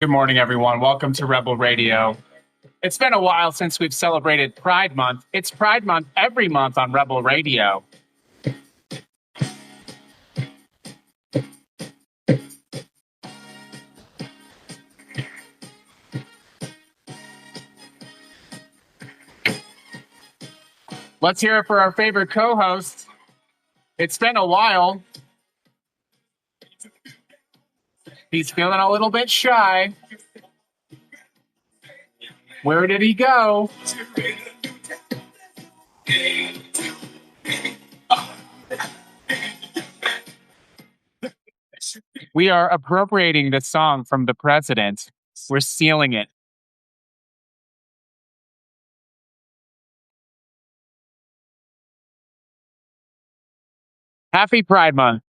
Good morning, everyone. Welcome to Rebel Radio. It's been a while since we've celebrated Pride Month. It's Pride Month every month on Rebel Radio. Let's hear it for our favorite co-host. It's been a while. He's feeling a little bit shy. Where did he go? We are appropriating the song from the president. We're stealing it. Happy Pride Month.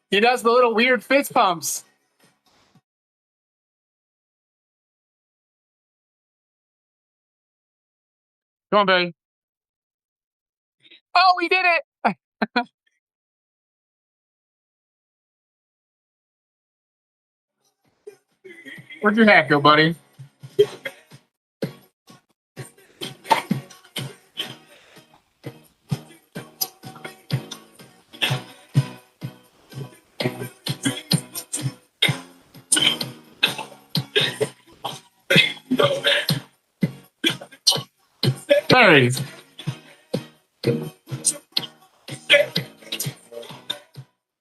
He does the little weird fist pumps. Come on, baby. Oh, we did it. Where'd your hat go, buddy? There he is.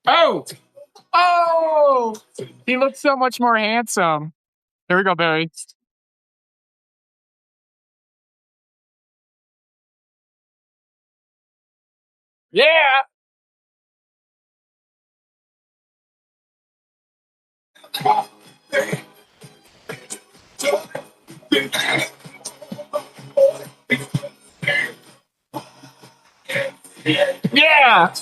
Oh! Oh! He looks so much more handsome. Here we go, Barry. Yeah! Yeah!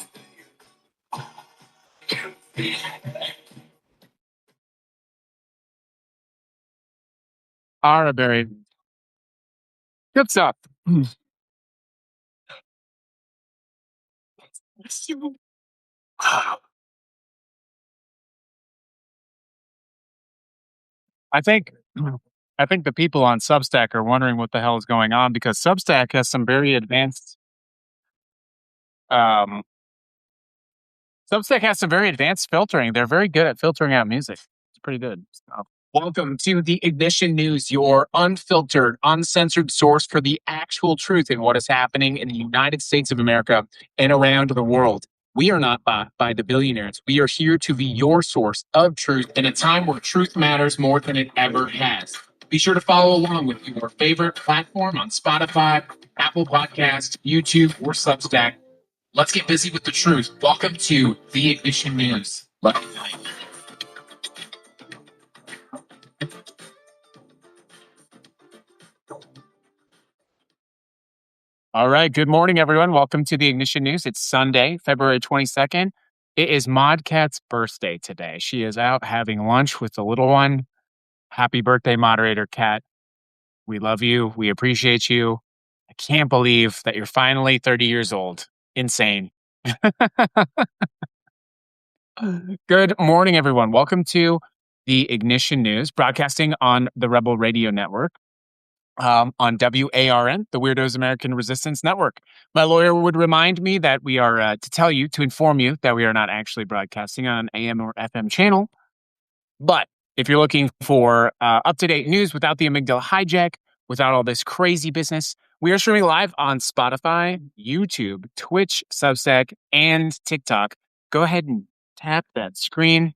All right, Barry. Good stuff. I think the people on Substack are wondering what the hell is going on because Substack has some very advanced um, filtering. They're very good at filtering out music. It's pretty good. So, welcome to the Ignition News, your unfiltered, uncensored source for the actual truth in what is happening in the United States of America and around the world. We are not bought by the billionaires. We are here to be your source of truth in a time where truth matters more than it ever has. Be sure to follow along with your favorite platform on Spotify, Apple Podcasts, YouTube, or Substack. Let's get busy with the truth. Welcome to the Ignition News. All right. Good morning, everyone. Welcome to the Ignition News. It's Sunday, February 22nd. It is Mod Cat's birthday today. She is out having lunch with the little one. Happy birthday, moderator Cat. We love you. We appreciate you. I can't believe that you're finally 30 years old. Insane. Good morning, everyone. Welcome to the Ignition News, broadcasting on the Rebel Radio Network. On WARN, the Weirdos American Resistance Network. My lawyer would remind me that we are to inform you that we are not actually broadcasting on an AM or FM channel. But if you're looking for up-to-date news without the amygdala hijack, without all this crazy business, we are streaming live on Spotify, YouTube, Twitch, Substack, and TikTok. Go ahead and tap that screen.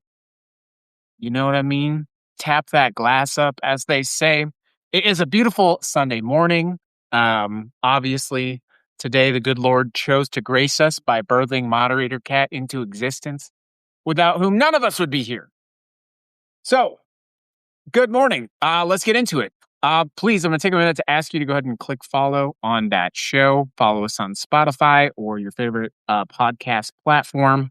You know what I mean? Tap that glass up, as they say. It is a beautiful Sunday morning. Obviously, today the good Lord chose to grace us by birthing Moderator Cat into existence, without whom none of us would be here. So, good morning. Let's get into it. Please, I'm going to take a minute to ask you to go ahead and click follow on that show. Follow us on Spotify or your favorite podcast platform.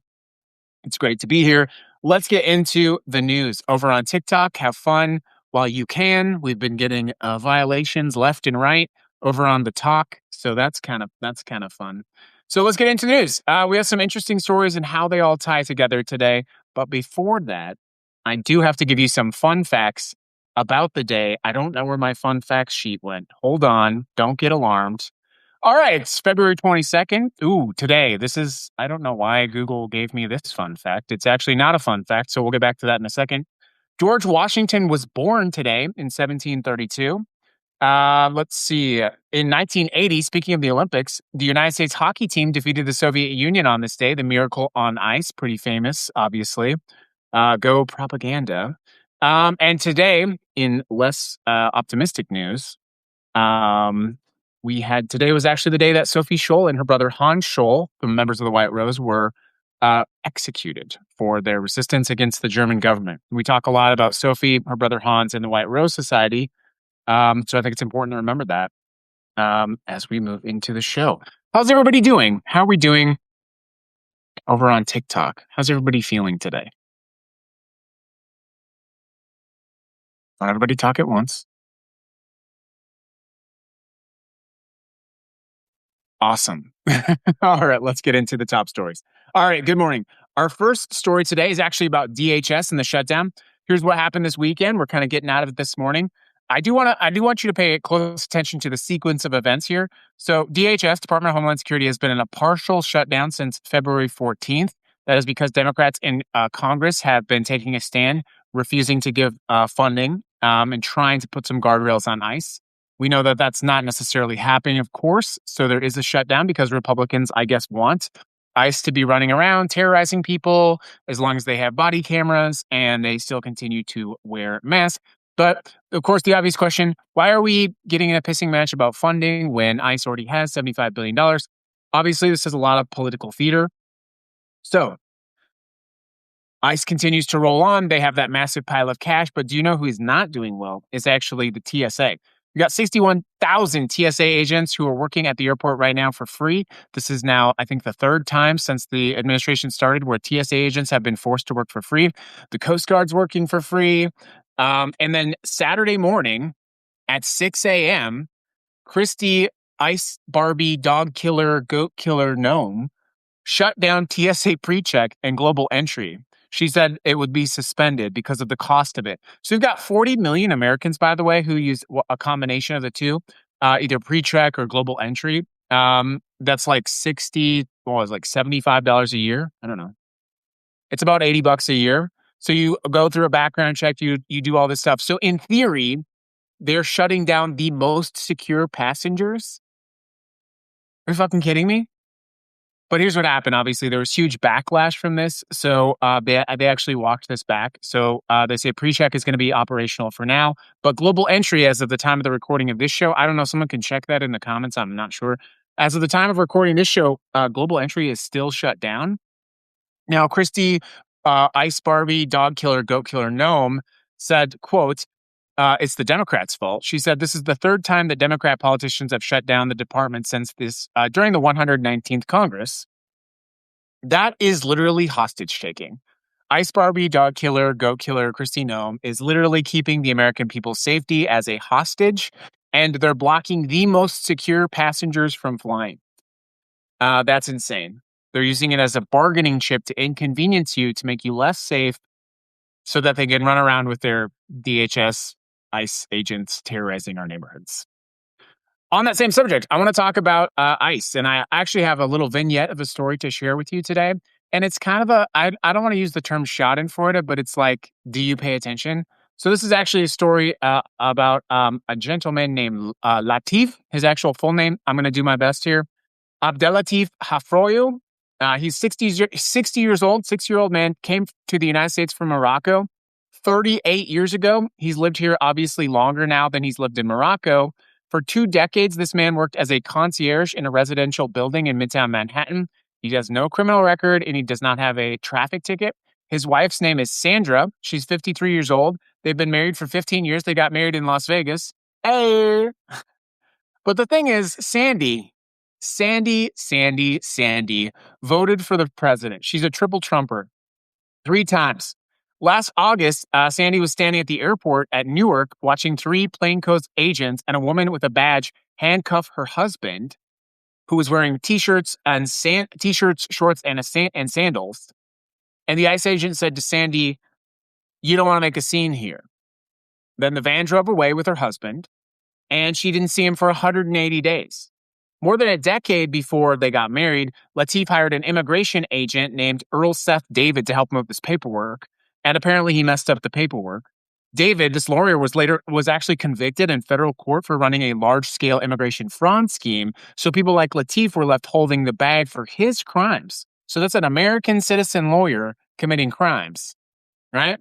It's great to be here. Let's get into the news. Over on TikTok, have fun while you can. We've been getting violations left and right over on the talk, so that's kind of fun. So let's get into the news. We have some interesting stories and how they all tie together today. But before that, I do have to give you some fun facts about the day. I don't know where my fun facts sheet went. Hold on, don't get alarmed. All right, it's February 22nd. Ooh, today. I don't know why Google gave me this fun fact. It's actually not a fun fact, so we'll get back to that in a second. George Washington was born today in 1732. Let's see. In 1980, speaking of the Olympics, the United States hockey team defeated the Soviet Union on this day. The Miracle on Ice, pretty famous, obviously. Go propaganda. And today, in less optimistic news, um, today was actually the day that Sophie Scholl and her brother Hans Scholl, the members of the White Rose, were executed for their resistance against the German government. We talk a lot about Sophie, her brother Hans, and the White Rose Society. So I think it's important to remember that as we move into the show. How's everybody doing? How are we doing over on TikTok? How's everybody feeling today? Not everybody talk at once. Awesome. All right, let's get into the top stories. All right, good morning. Our first story today is actually about DHS and the shutdown. Here's what happened this weekend. We're kind of getting out of it this morning. I do want you to pay close attention to the sequence of events here. So DHS, Department of Homeland Security, has been in a partial shutdown since February 14th. That is because Democrats in Congress have been taking a stand, refusing to give funding and trying to put some guardrails on ICE. We know that that's not necessarily happening, of course. So there is a shutdown because Republicans, I guess, want ICE to be running around, terrorizing people as long as they have body cameras and they still continue to wear masks. But of course, the obvious question, why are we getting in a pissing match about funding when ICE already has $75 billion? Obviously, this is a lot of political theater. So ICE continues to roll on. They have that massive pile of cash. But do you know who is not doing well? It's actually the TSA. We got 61,000 TSA agents who are working at the airport right now for free. This is now, I think, the third time since the administration started where TSA agents have been forced to work for free. The Coast Guard's working for free. And then Saturday morning at 6 a.m., Christy Ice Barbie Dog Killer Goat Killer Gnome shut down TSA PreCheck and Global Entry. She said it would be suspended because of the cost of it. So we've got 40 million Americans, by the way, who use a combination of the two, either PreCheck or Global Entry. That's like $75 a year. I don't know. It's about $80 a year. So you go through a background check, you do all this stuff. So in theory, they're shutting down the most secure passengers. Are you fucking kidding me? But here's what happened. Obviously, there was huge backlash from this. So they actually walked this back. So they say PreCheck is going to be operational for now. But Global Entry, as of the time of the recording of this show, I don't know, someone can check that in the comments. I'm not sure. As of the time of recording this show, Global Entry is still shut down. Now, Christy, Ice Barbie, Dog Killer, Goat Killer, Gnome said, quote, it's the Democrats' fault. She said this is the third time that Democrat politicians have shut down the department since during the 119th Congress. That is literally hostage taking. Ice Barbie, Dog Killer, Goat Killer, Christy Gnome is literally keeping the American people's safety as a hostage, and they're blocking the most secure passengers from flying. That's insane. They're using it as a bargaining chip to inconvenience you to make you less safe so that they can run around with their DHS ICE agents terrorizing our neighborhoods. On that same subject, I want to talk about ICE, and I actually have a little vignette of a story to share with you today. And it's kind of I don't want to use the term schadenfreude, but it's like, do you pay attention? So this is actually a story about a gentleman named Latif. His actual full name, I'm going to do my best here. Abdelatif Hafroyo. He's 60 years old, 6-year-old man, came to the United States from Morocco 38 years ago. He's lived here obviously longer now than he's lived in Morocco. For 2 decades, this man worked as a concierge in a residential building in Midtown Manhattan. He has no criminal record and he does not have a traffic ticket. His wife's name is Sandra. She's 53 years old. They've been married for 15 years. They got married in Las Vegas. Hey! But the thing is, Sandy voted for the president. She's a triple trumper 3 times. Last August, Sandy was standing at the airport at Newark watching three plainclothes agents and a woman with a badge handcuff her husband, who was wearing t-shirts, shorts, and sandals. And the ICE agent said to Sandy, "You don't want to make a scene here." Then the van drove away with her husband, and she didn't see him for 180 days. More than a decade before they got married, Latif hired an immigration agent named Earl Seth David to help him with his paperwork, and apparently he messed up the paperwork. David, this lawyer, was actually convicted in federal court for running a large-scale immigration fraud scheme, so people like Latif were left holding the bag for his crimes. So that's an American citizen lawyer committing crimes, right?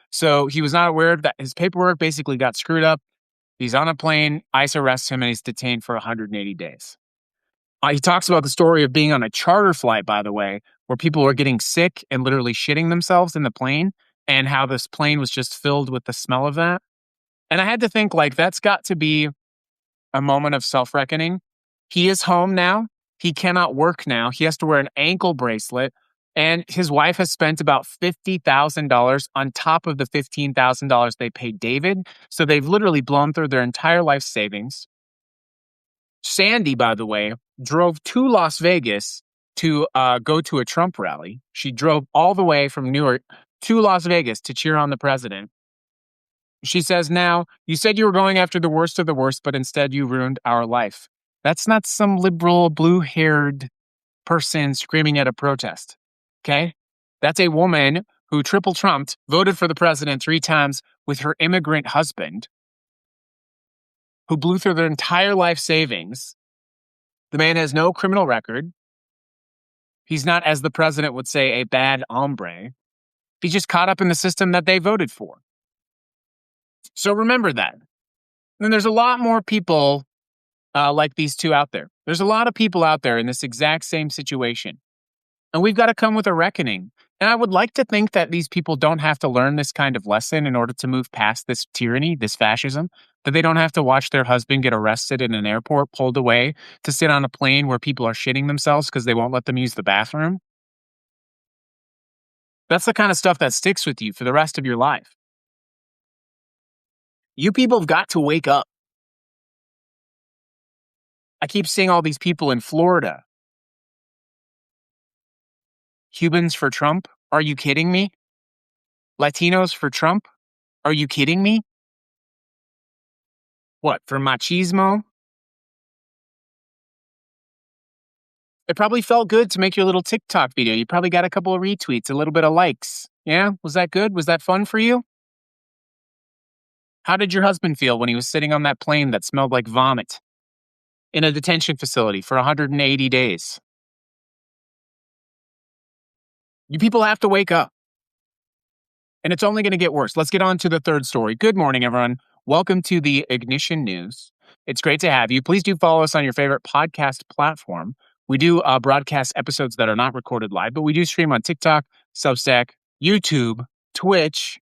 So he was not aware that his paperwork basically got screwed up. He's on a plane, ICE arrests him, and he's detained for 180 days. He talks about the story of being on a charter flight, by the way, where people were getting sick and literally shitting themselves in the plane, and how this plane was just filled with the smell of that. And I had to think, like, that's got to be a moment of self-reckoning. He is home now. He cannot work now. He has to wear an ankle bracelet. And his wife has spent about $50,000 on top of the $15,000 they paid David. So they've literally blown through their entire life savings. Sandy, by the way, drove to Las Vegas to go to a Trump rally. She drove all the way from Newark to Las Vegas to cheer on the president. She says, "Now, you said you were going after the worst of the worst, but instead you ruined our life." That's not some liberal, blue-haired person screaming at a protest, okay? That's a woman who triple trumped, voted for the president 3 times with her immigrant husband, who blew through their entire life savings. The man has no criminal record. He's not, as the president would say, a bad hombre. He's just caught up in the system that they voted for. So remember that. And there's a lot more people like these two out there. There's a lot of people out there in this exact same situation. And we've got to come with a reckoning. And I would like to think that these people don't have to learn this kind of lesson in order to move past this tyranny, this fascism, that they don't have to watch their husband get arrested in an airport, pulled away to sit on a plane where people are shitting themselves because they won't let them use the bathroom. That's the kind of stuff that sticks with you for the rest of your life. You people have got to wake up. I keep seeing all these people in Florida. Cubans for Trump? Are you kidding me? Latinos for Trump? Are you kidding me? What, for machismo? It probably felt good to make your little TikTok video. You probably got a couple of retweets, a little bit of likes. Yeah? Was that good? Was that fun for you? How did your husband feel when he was sitting on that plane that smelled like vomit in a detention facility for 180 days? You people have to wake up. And it's only going to get worse. Let's get on to the third story. Good morning, everyone. Welcome to the Ignition News. It's great to have you. Please do follow us on your favorite podcast platform. We do broadcast episodes that are not recorded live, but we do stream on TikTok, Substack, YouTube, Twitch.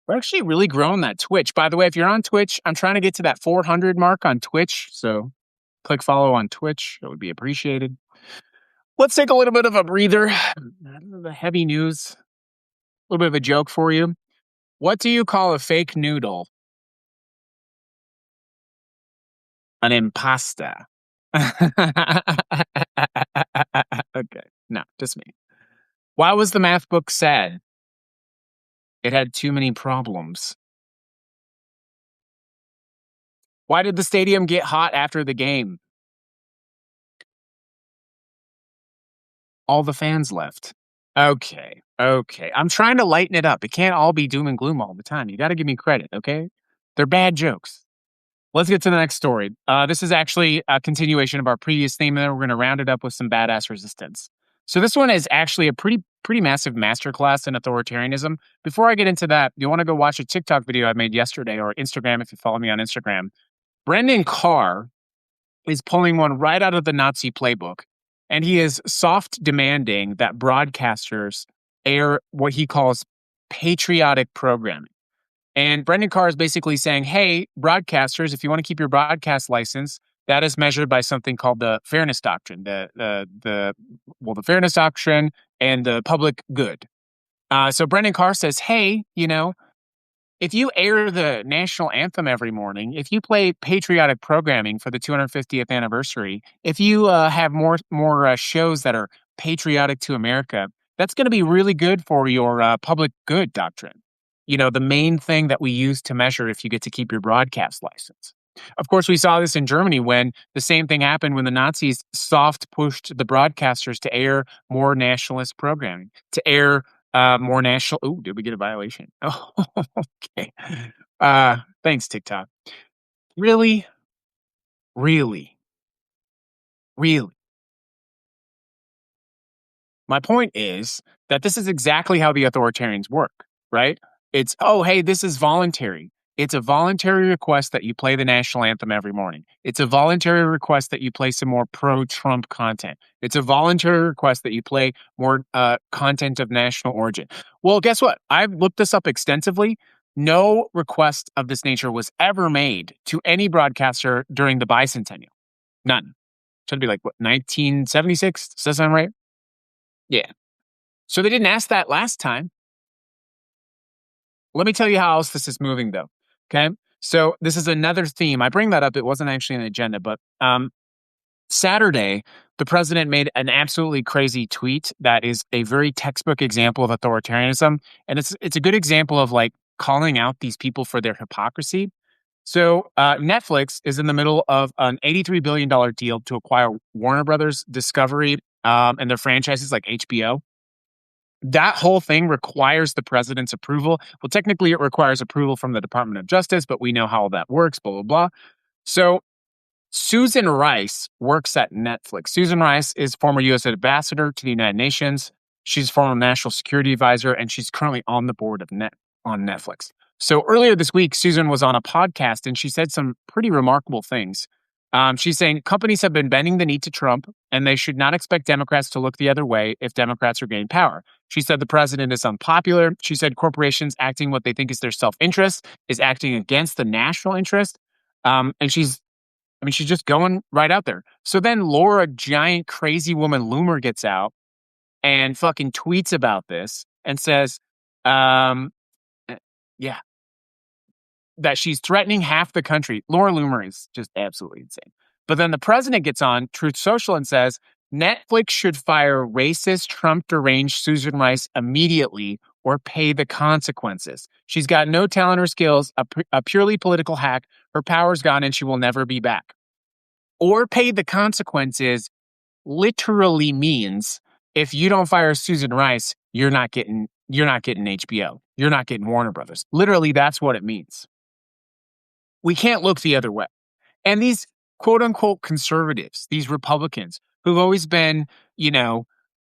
We're actually really growing that Twitch. By the way, if you're on Twitch, I'm trying to get to that 400 mark on Twitch. So click follow on Twitch. It would be appreciated. Let's take a little bit of a breather. The heavy news. A little bit of a joke for you. What do you call a fake noodle? An impasta. Okay, no, just me. Why was the math book sad? It had too many problems. Why did the stadium get hot after the game? All the fans left. Okay. I'm trying to lighten it up. It can't all be doom and gloom all the time. You got to give me credit, okay? They're bad jokes. Let's get to the next story. This is actually a continuation of our previous theme, and then we're going to round it up with some badass resistance. So this one is actually a pretty massive masterclass in authoritarianism. Before I get into that, you want to go watch a TikTok video I made yesterday, or Instagram if you follow me on Instagram. Brendan Carr is pulling one right out of the Nazi playbook, and he is soft demanding that broadcasters air what he calls patriotic programming. And Brendan Carr is basically saying, hey, broadcasters, if you want to keep your broadcast license, that is measured by something called the fairness doctrine, the fairness doctrine and the public good. So Brendan Carr says, hey, if you air the national anthem every morning, if you play patriotic programming for the 250th anniversary, if you have more shows that are patriotic to America, that's going to be really good for your public good doctrine. The main thing that we use to measure if you get to keep your broadcast license. Of course, we saw this in Germany when the same thing happened when the Nazis soft pushed the broadcasters to air more nationalist programming, to air more national. Oh, did we get a violation? Oh, okay. Thanks, TikTok. Really, really, really. My point is that this is exactly how the authoritarians work, right? It's, oh, hey, this is voluntary. It's a voluntary request that you play the national anthem every morning. It's a voluntary request that you play some more pro Trump content. It's a voluntary request that you play more content of national origin. Well, guess what? I've looked this up extensively. No request of this nature was ever made to any broadcaster during the bicentennial. None. Should be like, what, 1976? Does that sound right? Yeah. So they didn't ask that last time. Let me tell you how else this is moving, though. Okay. So this is another theme. I bring that up. It wasn't actually an agenda, but Saturday, the president made an absolutely crazy tweet that is a very textbook example of authoritarianism. And it's a good example of like calling out these people for their hypocrisy. So Netflix is in the middle of an $83 billion deal to acquire Warner Brothers Discovery and their franchises like HBO. That whole thing requires the president's approval. Well, technically, it requires approval from the Department of Justice, but we know how that works, blah, blah, blah. So Susan Rice works at Netflix. Susan Rice is former U.S. ambassador to the United Nations. She's former national security advisor, and she's currently on the board of on Netflix. So earlier this week, Susan was on a podcast, and she said some pretty remarkable things. She's saying companies have been bending the knee to Trump, and they should not expect Democrats to look the other way if Democrats are gaining power. She said the president is unpopular. She said corporations acting what they think is their self-interest is acting against the national interest. And she's just going right out there. So then Laura, giant crazy woman Loomer, gets out and fucking tweets about this and says, yeah, that she's threatening half the country. Laura Loomer is just absolutely insane. But then the president gets on Truth Social and says, Netflix should fire racist, Trump deranged Susan Rice immediately or pay the consequences. She's got no talent or skills, a purely political hack. Her power's gone and she will never be back. Or pay the consequences literally means if you don't fire Susan Rice, you're not getting HBO. You're not getting Warner Brothers. Literally, that's what it means. We can't look the other way. And these quote unquote conservatives, these Republicans who've always been,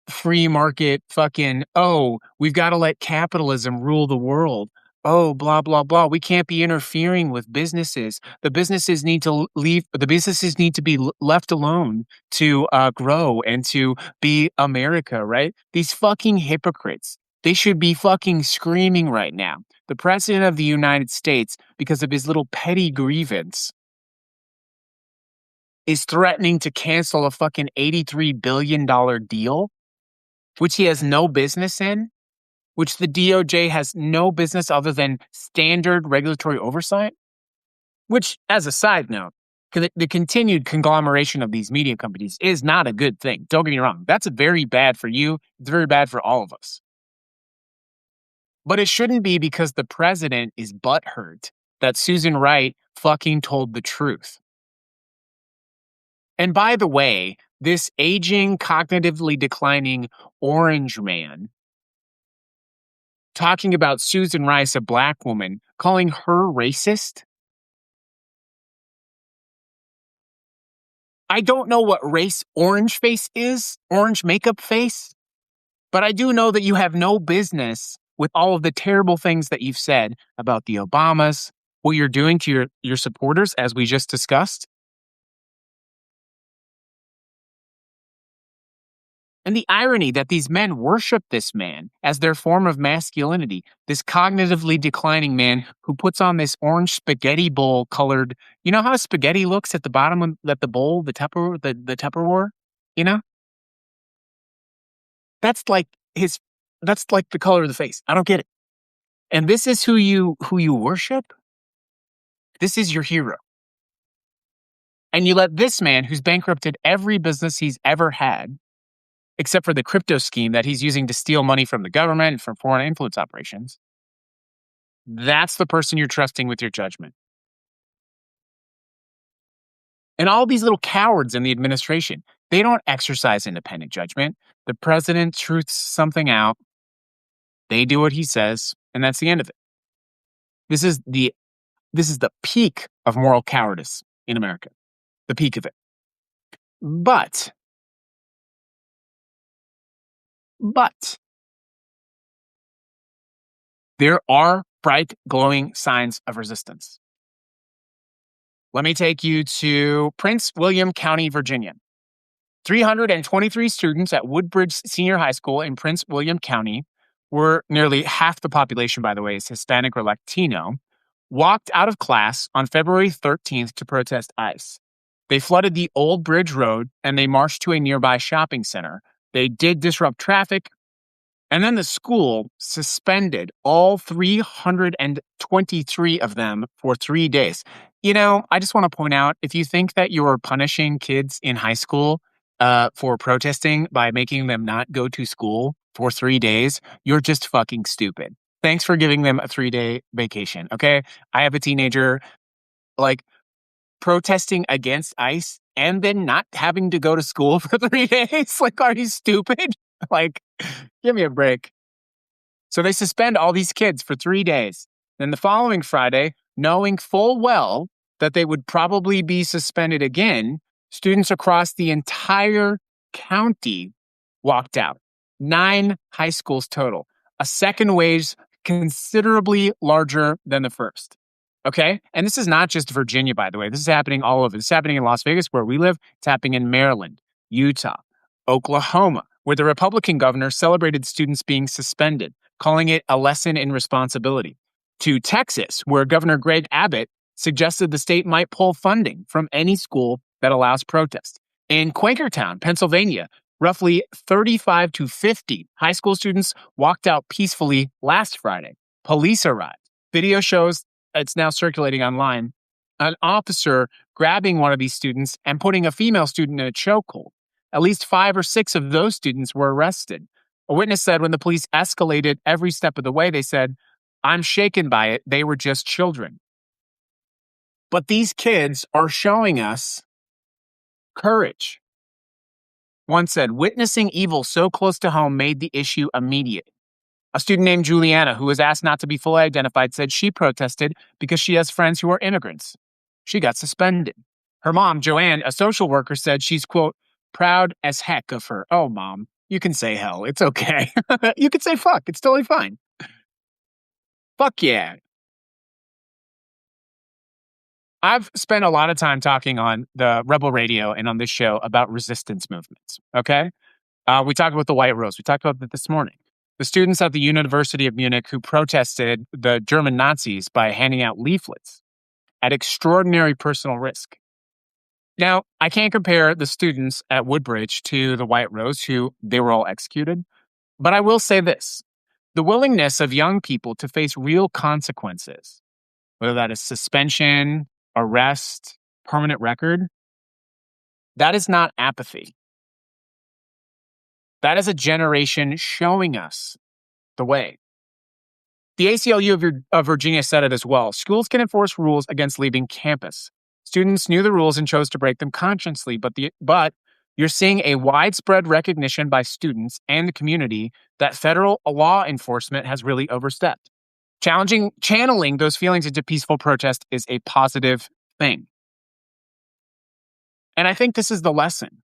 free market fucking, oh, we've got to let capitalism rule the world. Oh, blah, blah, blah. We can't be interfering with businesses. The businesses need to leave. The businesses need to be left alone to grow and to be America, right? These fucking hypocrites. They should be fucking screaming right now. The president of the United States, because of his little petty grievance, is threatening to cancel a fucking $83 billion deal, which he has no business in, which the DOJ has no business other than standard regulatory oversight, which, as a side note, the continued conglomeration of these media companies is not a good thing. Don't get me wrong. That's very bad for you. It's very bad for all of us. But it shouldn't be because the president is butthurt that Susan Wright fucking told the truth. And by the way, this aging, cognitively declining orange man talking about Susan Rice, a black woman, calling her racist. I don't know what race orange face is, orange makeup face, but I do know that you have no business with all of the terrible things that you've said about the Obamas, what you're doing to your supporters, as we just discussed. And the irony that these men worship this man as their form of masculinity, this cognitively declining man who puts on this orange spaghetti bowl colored, you know how spaghetti looks at the bottom of the bowl, the Tupperware, That's like That's like the color of the face. I don't get it. And this is who you worship? This is your hero. And you let this man who's bankrupted every business he's ever had, except for the crypto scheme that he's using to steal money from the government and from foreign influence operations. That's the person you're trusting with your judgment. And all these little cowards in the administration, they don't exercise independent judgment. The president truths something out. They do what he says, and that's the end of it. This is the peak of moral cowardice in America. The peak of it. But there are bright, glowing signs of resistance. Let me take you to Prince William County, Virginia. 323 students at Woodbridge Senior High School in Prince William County, where nearly half the population, by the way, is Hispanic or Latino, walked out of class on February 13th to protest ICE. They flooded the Old Bridge Road and they marched to a nearby shopping center. They did disrupt traffic, and then the school suspended all 323 of them for 3 days. I just want to point out, if you think that you're punishing kids in high school for protesting by making them not go to school for 3 days, you're just fucking stupid. Thanks for giving them a 3-day vacation, okay? I have a teenager, protesting against ICE and then not having to go to school for 3 days. Are you stupid? Give me a break. So they suspend all these kids for 3 days. Then the following Friday, knowing full well that they would probably be suspended again, students across the entire county walked out. 9 high schools total. A second wave considerably larger than the first. Okay? And this is not just Virginia, by the way. This is happening all over. This is happening in Las Vegas, where we live. It's happening in Maryland, Utah, Oklahoma, where the Republican governor celebrated students being suspended, calling it a lesson in responsibility. To Texas, where Governor Greg Abbott suggested the state might pull funding from any school that allows protest. In Quakertown, Pennsylvania, roughly 35 to 50 high school students walked out peacefully last Friday. Police arrived. Video shows, it's now circulating online, an officer grabbing one of these students and putting a female student in a chokehold. At least 5 or 6 of those students were arrested. A witness said when the police escalated every step of the way, they said, "I'm shaken by it. They were just children." But these kids are showing us courage. One said, "Witnessing evil so close to home made the issue immediate." A student named Juliana, who was asked not to be fully identified, said she protested because she has friends who are immigrants. She got suspended. Her mom, Joanne, a social worker, said she's, quote, "proud as heck of her." Oh, mom, you can say hell. It's okay. You can say fuck. It's totally fine. Fuck yeah. I've spent a lot of time talking on the Rebel Radio and on this show about resistance movements, okay? We talked about the White Rose. We talked about that this morning. The students at the University of Munich who protested the German Nazis by handing out leaflets at extraordinary personal risk. Now, I can't compare the students at Woodbridge to the White Rose, who they were all executed. But I will say this. The willingness of young people to face real consequences, whether that is suspension, arrest, permanent record, that is not apathy. That is a generation showing us the way. The ACLU of Virginia said it as well. Schools can enforce rules against leaving campus. Students knew the rules and chose to break them consciously, but you're seeing a widespread recognition by students and the community that federal law enforcement has really overstepped. Channeling those feelings into peaceful protest is a positive thing. And I think this is the lesson.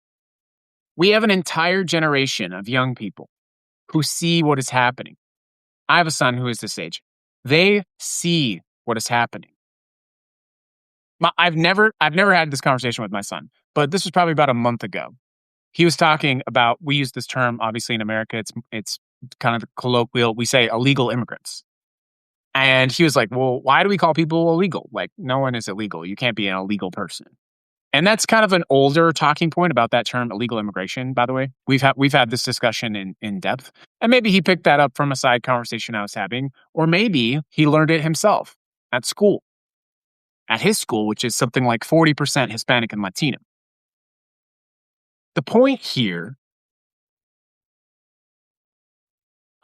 We have an entire generation of young people who see what is happening. I have a son who is this age. They see what is happening. I've never had this conversation with my son, but this was probably about a month ago. He was talking about, we use this term, obviously in America, it's kind of colloquial. We say illegal immigrants. And he was like, well, why do we call people illegal? No one is illegal. You can't be an illegal person. And that's kind of an older talking point about that term illegal immigration, by the way. We've had this discussion in depth. And maybe he picked that up from a side conversation I was having, or maybe he learned it himself at school, at his school, which is something like 40% Hispanic and Latino. The point here,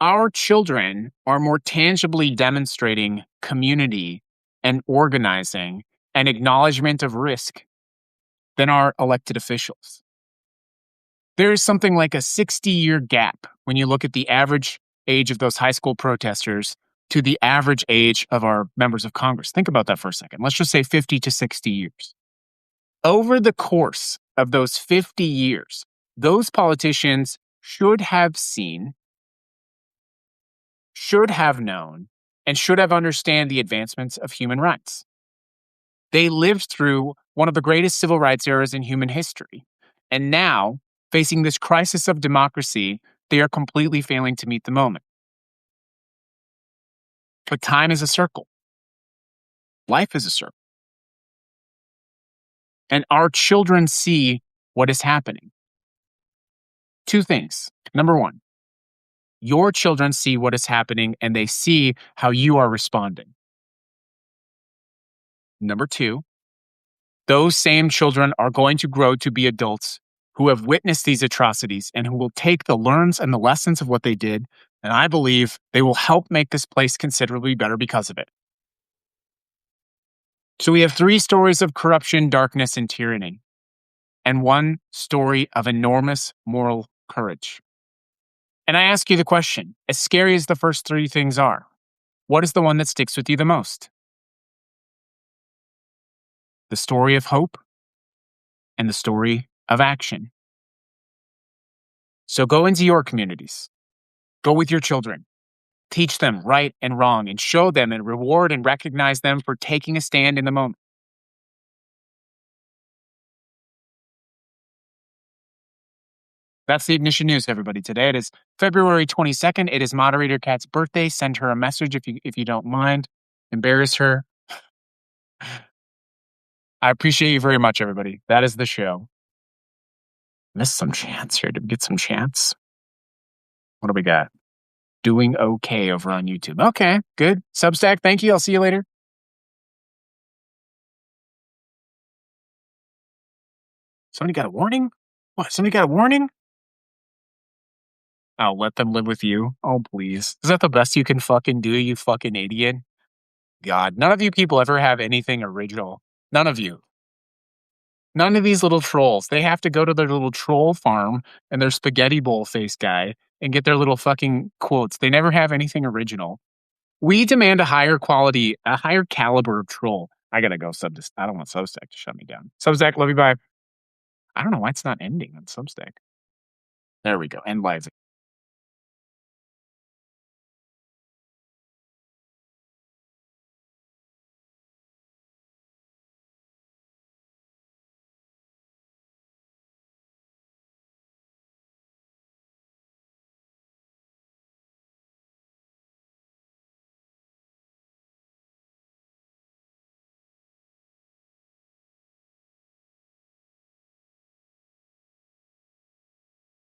our children are more tangibly demonstrating community and organizing and acknowledgement of risk than our elected officials. There is something like a 60-year gap when you look at the average age of those high school protesters to the average age of our members of Congress. Think about that for a second. Let's just say 50 to 60 years. Over the course of those 50 years, those politicians should have seen, should have known, and should have understand the advancements of human rights. They lived through one of the greatest civil rights eras in human history. And now, facing this crisis of democracy, they are completely failing to meet the moment. But time is a circle. Life is a circle. And our children see what is happening. Two things. Number one, your children see what is happening and they see how you are responding. Number two, those same children are going to grow to be adults who have witnessed these atrocities and who will take the learns and the lessons of what they did. And I believe they will help make this place considerably better because of it. So we have 3 stories of corruption, darkness, and tyranny, and 1 story of enormous moral courage. And I ask you the question, as scary as the first 3 things are, what is the one that sticks with you the most? The story of hope and the story of action. So go into your communities. Go with your children. Teach them right and wrong and show them and reward and recognize them for taking a stand in the moment. That's the Ignition News, everybody. Today it is February 22nd. It is Moderator Kat's birthday. Send her a message if you don't mind. Embarrass her. I appreciate you very much, everybody. That is the show. Missed some chants here. Did we get some chants? What do we got? Doing okay over on YouTube. Okay, good. Substack, thank you. I'll see you later. Somebody got a warning? What? Somebody got a warning? I'll let them live with you. Oh, please. Is that the best you can fucking do, you fucking idiot? God, none of you people ever have anything original. None of you. None of these little trolls. They have to go to their little troll farm and their spaghetti bowl face guy and get their little fucking quotes. They never have anything original. We demand a higher quality, a higher caliber of troll. I gotta go I don't want Substack to shut me down. Substack, love you, bye. I don't know why it's not ending on Substack. There we go. End live.